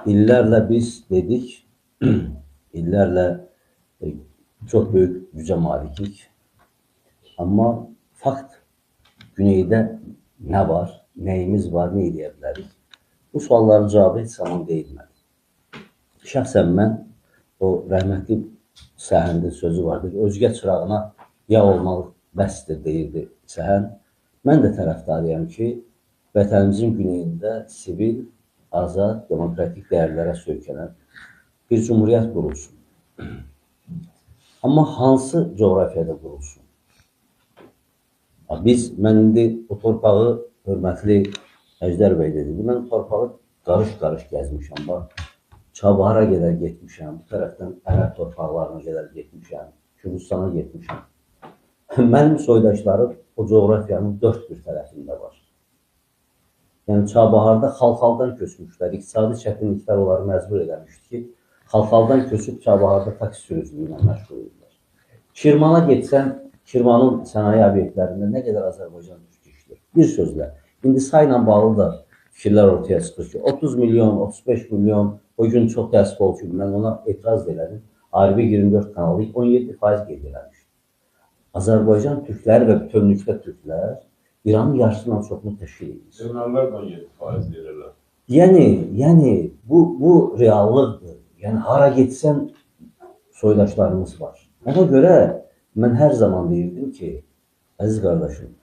İllerle biz dedik, illerle çok büyük güce malikik. Ama fakt güneyde ne var, neyimiz var, ne edebiliriz? Bu sualların cevabı heç zaman deyilmədi. Şəxsən mən o rəhmətli Səhəndin sözü vardı ki, özgə çırağına yağ olmaq bəsdir deyirdi Səhənd. Mən də tərəfdarıyam ki, vətənimizin güneyində sivil, azad, demokratik dəyərlərə söykənən bir cumhuriyyət qurulsun. Amma hansı coğrafiyada qurulsun? Mən indi o torpağı, hörmətli Əjdər bəy dedi, mən torpağı qarış-qarış gəzmişəm. Çabahara qədər getmişəm, bu tərəfdən Ərəb torpaqlarına qədər getmişəm, Kürdistana getmişəm. Mənim soydaşlarım o coğrafiyanın dörd bir tərəfində var. Yəni, Çabaharda xalxaldan köçmüşlər, iqtisadi çətinliklər onları məcbur eləmişdi ki, xalxaldan köçüb Çabaharda taksi sürücülüyü ilə məşğul edirlər. Şirmana getsən, Şirmanın sənaye obyektlərində nə qədər Azərbaycan türk işdir. Bir sözlə, indi sayla bağlı da fikirlər ortaya çıxır ki, 30 milyon, 35 milyon, o gün çox təəssüf oldu ki, mən ona etiraz elədim. ARB 24 kanalı 17% qeyd eləmişdi. Azərbaycan türkləri və bütünlükdə türklər İranın yarısından çoxunu təşkil edir. Ermənilər də 17% verirlər. Yəni, bu reallıqdır. Yəni, hara getsən soydaşlarımız var. Ona görə mən hər zaman deyirdim ki, əziz qardaşım,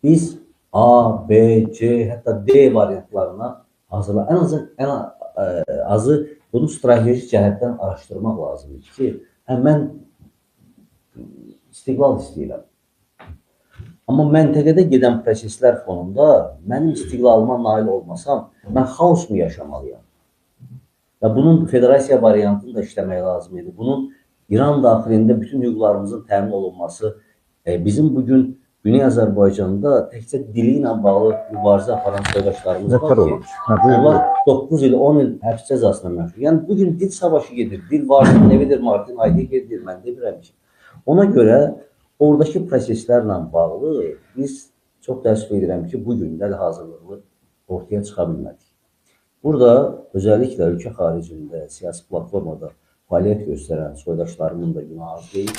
biz A, B, C, hətta D variantlarına hazırlar. Ən azı bunu stratejik cəhətdən araşdırmaq lazımdır ki, mən istiqlal istəyirəm. Amma məntəqədə gedən proseslər fonunda mənim istiqlalıma nail olmasam, mən xaos mu yaşamalıyam? Bunun federasiya variantını da işləmək lazım idi. Bunun İran daxilində bütün hüquqlarımızın təmin olunması, bizim bugün Güney Azərbaycanda təkcə dili ilə bağlı mübarizə aparan soydaşlarımız var ki, onlar 9 il, 10 il həbs cəzasına məhkum. Yəni, bugün dil savaşı gedir, dil vardır, nevidir, Martin Heidegger'dir, mən demirəm ki. Ona görə oradakı proseslərlə bağlı biz çox təəssüf edirəm ki, bugün də hazırlıqlı ortaya çıxa bilmədik. Burada özəlliklə ölkə xaricində, siyasi platformada fəaliyyət göstərən soydaşlarımın da günahı deyil.